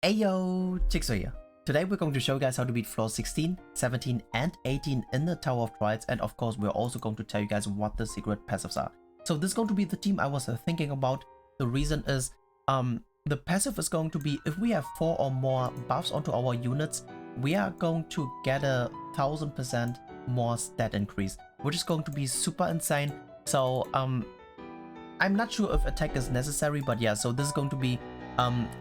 Ayo, Chiksua here. Today we're going to show you guys how to beat floor 16, 17 and 18 in the Tower of Trials, and of course we're also going to tell you guys what the secret passives are. So this is going to be the team I was thinking about. The reason is the passive is going to be if we have 4 or more buffs onto our units, we are going to get a 1000% more stat increase, which is going to be super insane. So I'm not sure if attack is necessary, but yeah, so this is going to be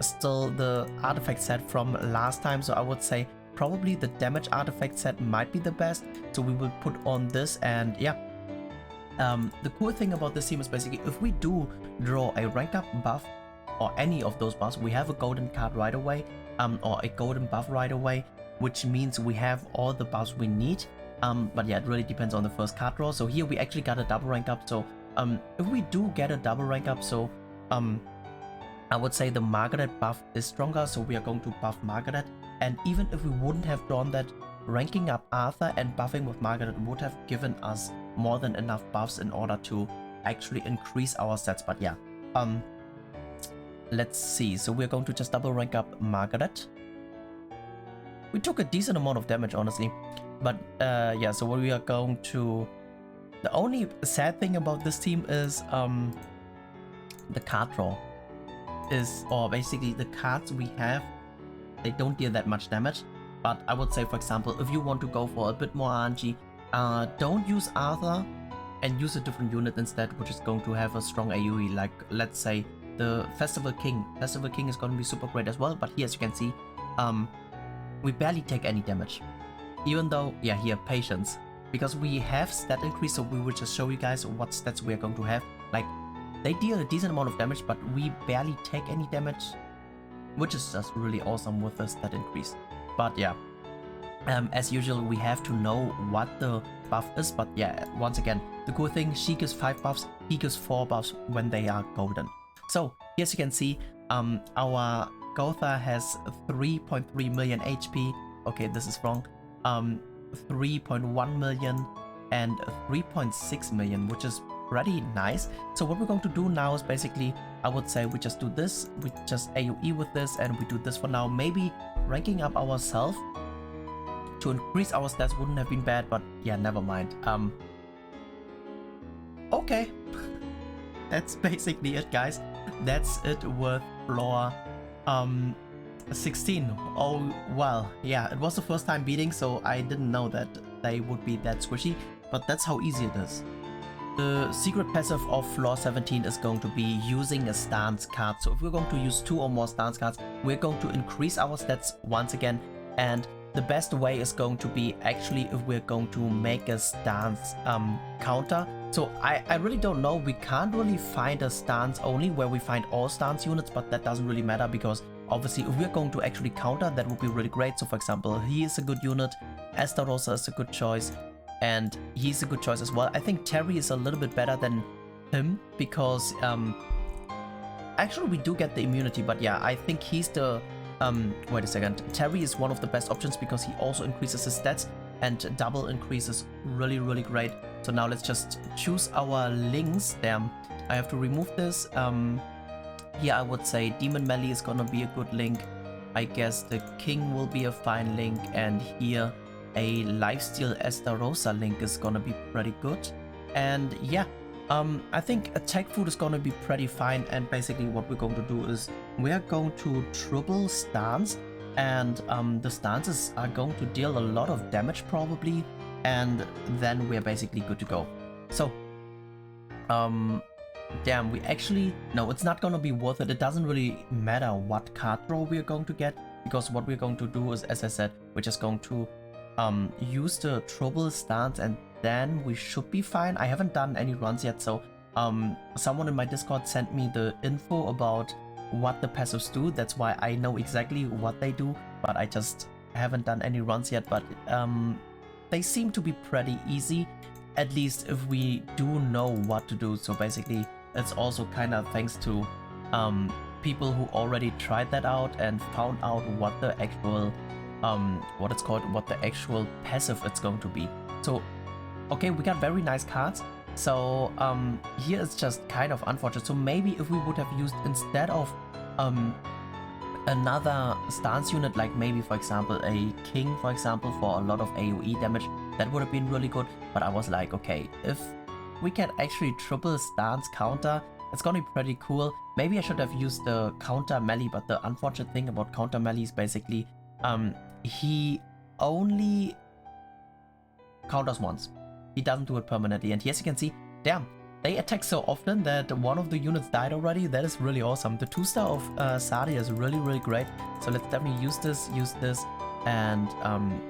still the artifact set from last time, so I would say probably the damage artifact set might be the best, so we will put on this. And yeah, the cool thing about this team is basically if we do draw a rank up buff or any of those buffs, we have a golden card right away, or a golden buff right away, which means we have all the buffs we need. But yeah, it really depends on the first card draw. So here we actually got a double rank up, so if we do get a double rank up, so I would say the Margaret buff is stronger, so we are going to buff Margaret. And even if we wouldn't have drawn that, ranking up Arthur and buffing with Margaret would have given us more than enough buffs in order to actually increase our stats. But yeah, let's see. So we're going to just double rank up Margaret. We took a decent amount of damage, honestly. But yeah, so what we are going to... The only sad thing about this team is the card draw. Or basically the cards we have, they don't deal that much damage. But I would say, for example, if you want to go for a bit more RNG, don't use Arthur and use a different unit instead, which is going to have a strong AoE. Like, let's say the Festival King. Festival King is going to be super great as well, but here, as you can see, we barely take any damage. Even though, yeah, here, Patience. Because we have stat increase, so we will just show you guys what stats we are going to have. Like, they deal a decent amount of damage, but we barely take any damage, which is just really awesome with the stat increase. But yeah, as usual, we have to know what the buff is. But yeah, once again, the cool thing, she gives 5 buffs, he gives 4 buffs when they are golden. So here, as you can see, our Gotha has 3.3 million HP. Okay, this is wrong. 3.1 million and 3.6 million, which is pretty nice. So what we're going to do now is basically, I would say we just do this, we just AoE with this, and we do this for now. Maybe ranking up ourselves to increase our stats wouldn't have been bad, but yeah, never mind. Okay. That's basically it, guys. That's it with floor 16. Oh well, yeah, it was the first time beating, so I didn't know that they would be that squishy, but that's how easy it is. The secret passive of floor 17 is going to be using a stance card. So if we're going to use 2 or more stance cards, we're going to increase our stats once again. And the best way is going to be actually if we're going to make a stance counter. So I really don't know. We can't really find a stance only where we find all stance units, but that doesn't really matter because obviously if we're going to actually counter, that would be really great. So for example, he is a good unit, Estarossa is a good choice, and he's a good choice as well. I think Terry is a little bit better than him because actually we do get the immunity, but yeah, I think he's the wait a second, Terry is one of the best options because he also increases his stats and double increases really great. So now let's just choose our links. Damn, I have to remove this. Here I would say Demon Melee is gonna be a good link. I guess the King will be a fine link, and here a Lifesteal Estarossa link is gonna be pretty good. And yeah, I think attack food is gonna be pretty fine. And basically what we're going to do is we are going to triple stance, and the stances are going to deal a lot of damage probably, and then we're basically good to go. So damn, we actually, no, it's not gonna be worth it. It doesn't really matter what card draw we're going to get, because what we're going to do is, as I said, we're just going to use the triple stance, and then we should be fine. I haven't done any runs yet, so someone in my Discord sent me the info about what the passives do. That's why I know exactly what they do, but I just haven't done any runs yet. But they seem to be pretty easy, at least if we do know what to do. So basically it's also kind of thanks to people who already tried that out and found out what the actual what the actual passive it's going to be. So okay, we got very nice cards. So here it's just kind of unfortunate. So maybe if we would have used, instead of another stance unit, like maybe for example a king, for example, for a lot of AoE damage, that would have been really good. But I was like, okay, if we can actually triple stance counter, it's gonna be pretty cool. Maybe I should have used the counter melee, but the unfortunate thing about counter melee is basically he only counters once. He doesn't do it permanently. And yes, you can see, damn, they attack so often that one of the units died already. That is really awesome. The 2-star of Sadia is really, really great. So let's definitely use this, and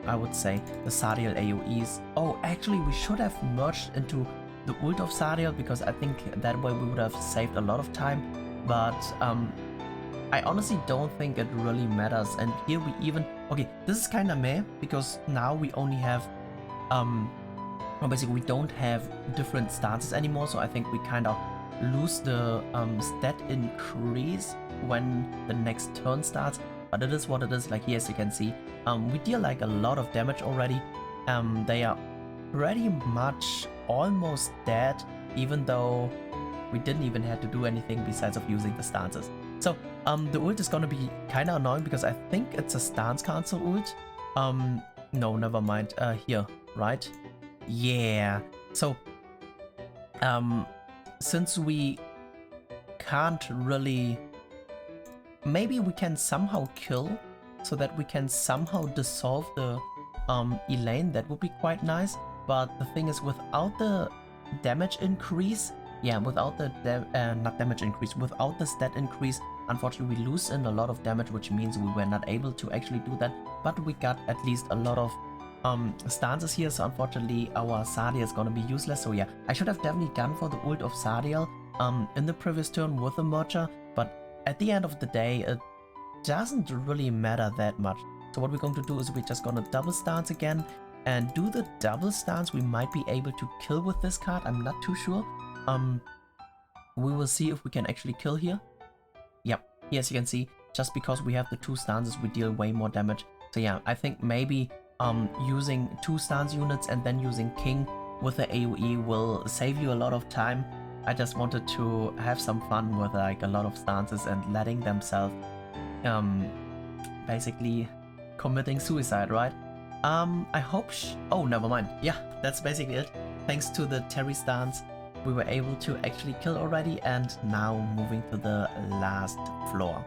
I would say the Sadiel AoEs. Oh, actually, we should have merged into the ult of Sadiel, because I think that way we would have saved a lot of time. But I honestly don't think it really matters. And here we even... Okay, this is kind of meh, because now we only have... well, basically we don't have different stances anymore, so I think we kind of lose the stat increase when the next turn starts. But it is what it is. Like here, as you can see, we deal like a lot of damage already. They are pretty much almost dead, even though we didn't even have to do anything besides of using the stances. So the ult is gonna be kind of annoying, because I think it's a stance cancel ult. No, never mind. Here, right? Yeah. So since we can't really... Maybe we can somehow kill, so that we can somehow dissolve the Elaine. That would be quite nice. But the thing is, without the damage increase, yeah, without the not damage increase, without the stat increase, unfortunately we lose in a lot of damage, which means we were not able to actually do that. But we got at least a lot of stances here, so unfortunately our Sadiel is gonna be useless. So yeah, I should have definitely gone for the ult of Sadiel in the previous turn with the merger, but at the end of the day it doesn't really matter that much. So what we're going to do is we're just gonna double stance again, and do the double stance. We might be able to kill with this card, I'm not too sure. We will see if we can actually kill here. Yep, here as you can see, just because we have the 2 stances we deal way more damage. So yeah, I think maybe using 2 stance units and then using King with the AoE will save you a lot of time. I just wanted to have some fun with like a lot of stances and letting themselves basically committing suicide, right? I hope oh, never mind. Yeah, that's basically it. Thanks to the Terry stance, we were able to actually kill already, and now moving to the last floor.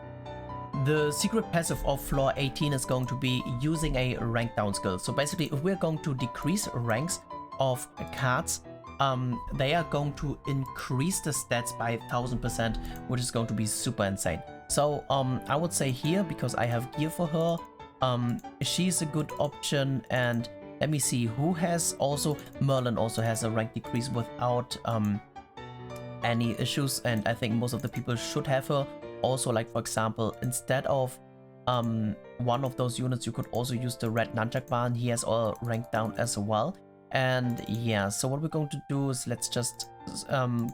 The secret passive of floor 18 is going to be using a rank down skill. So basically, if we're going to decrease ranks of cards, they are going to increase the stats by 1000%, which is going to be super insane. So I would say here, because I have gear for her, she's a good option. And let me see who has also... Merlin also has a rank decrease without any issues, and I think most of the people should have her. Also, like for example, instead of one of those units, you could also use the red nunchuck bar, and he has all rank down as well. And yeah, so what we're going to do is let's just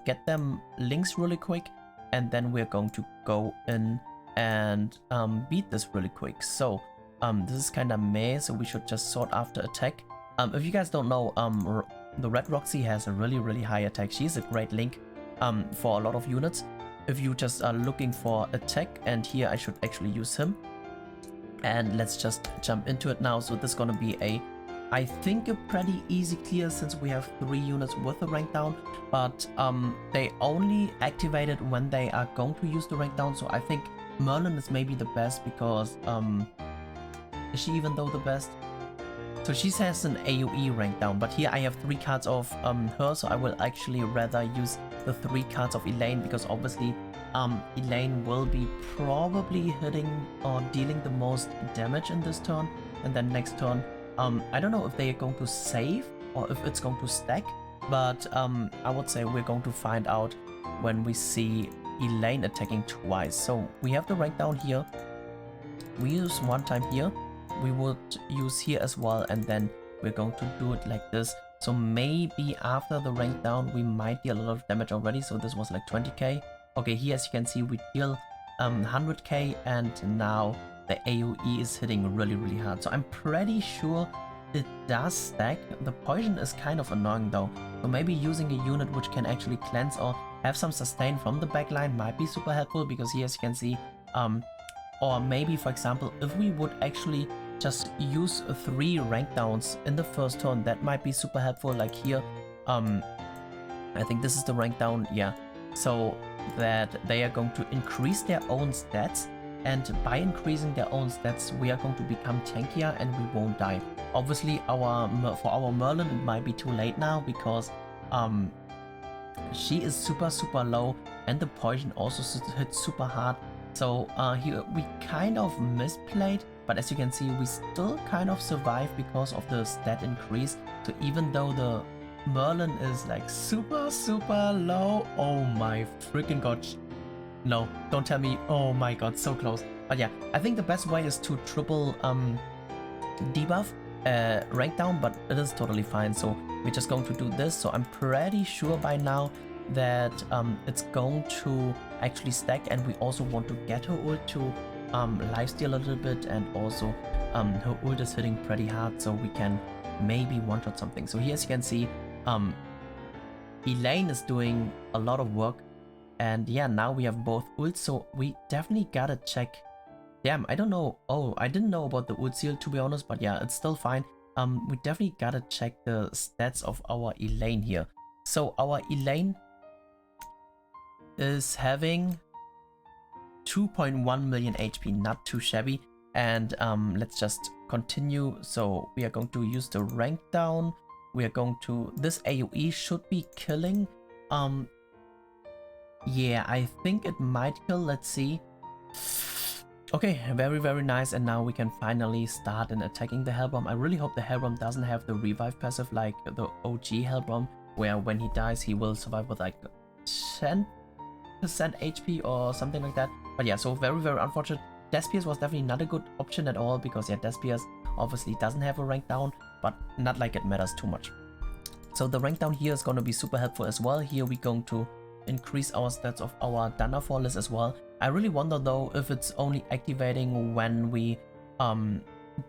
get them links really quick, and then we're going to go in and beat this really quick. So this is kind of meh, so we should just sort after attack. If you guys don't know, the Red Roxy has a really high attack. She's a great link for a lot of units if you just are looking for attack, and here I should actually use him. And let's just jump into it now. So this is gonna be I think a pretty easy clear, since we have 3 units with the rank down, but they only activate it when they are going to use the rank down. So I think Merlin is maybe the best, because is she even though the best? So she has an AoE rank down, but here I have 3 cards of her, so I will actually rather use the 3 cards of Elaine, because obviously Elaine will be probably hitting or dealing the most damage in this turn, and then next turn I don't know if they are going to save or if it's going to stack, but I would say we're going to find out when we see Elaine attacking twice. So we have the rank down here, we use 1 time here, we would use here as well, and then we're going to do it like this. So maybe after the rank down we might deal a lot of damage already. So this was like 20k. Okay, here as you can see we deal 100k, and now the AoE is hitting really hard. So I'm pretty sure it does stack. The poison is kind of annoying though, so maybe using a unit which can actually cleanse or have some sustain from the backline might be super helpful, because here as you can see Or maybe, for example, if we would actually just use 3 rank downs in the first turn, that might be super helpful. Like here, I think this is the rank down, yeah. So that they are going to increase their own stats, and by increasing their own stats, we are going to become tankier and we won't die. Obviously, for our Merlin, it might be too late now because she is super low, and the poison also hits super hard. So here we kind of misplayed, but as you can see, we still kind of survive because of the stat increase. So even though the Merlin is like super low, oh my freaking god. No, don't tell me, oh my god, so close. But yeah, I think the best way is to triple debuff rank down, but it is totally fine. So we're just going to do this. So I'm pretty sure by now that it's going to actually stack, and we also want to get her ult to lifesteal a little bit, and also her ult is hitting pretty hard, so we can maybe one-shot something. So here, as you can see, Elaine is doing a lot of work, and yeah, now we have both ults, so we definitely gotta check. Damn, I don't know. Oh, I didn't know about the ult seal, to be honest, but yeah, it's still fine. We definitely gotta check the stats of our Elaine here. So our Elaine is having 2.1 million HP, not too shabby. And let's just continue. So we are going to use the rank down. We are going to, this AoE should be killing. Yeah, I think it might kill. Let's see. Okay, very nice. And now we can finally start in attacking the Hellbomb. I really hope the Hellbomb doesn't have the revive passive like the OG Hellbomb, where when he dies he will survive with like 10% HP or something like that. But yeah, so very unfortunate. Despiers was definitely not a good option at all, because yeah, Despiers obviously doesn't have a rank down, but not like it matters too much. So the rank down here is going to be super helpful as well. Here we're going to increase our stats of our Dana list as well. I really wonder though if it's only activating when we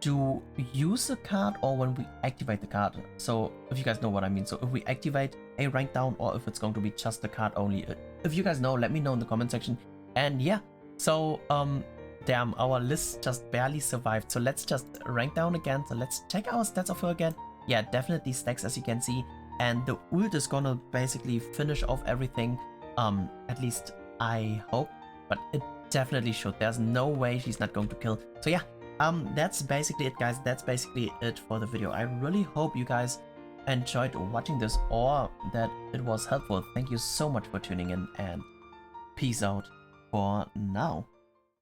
do use a card or when we activate the card. So if you guys know what I mean. So if we activate a rank down, or if it's going to be just the card only. If you guys know, let me know in the comment section. And yeah, so damn, our list just barely survived. So let's just rank down again. So let's check our stats of her again. Yeah, definitely stacks, as you can see. And the ult is gonna basically finish off everything. At least I hope. But it definitely should. There's no way she's not going to kill. So yeah, that's basically it, guys. That's basically it for the video. I really hope you guys enjoyed watching this, or that it was helpful. Thank you so much for tuning in, and peace out for now.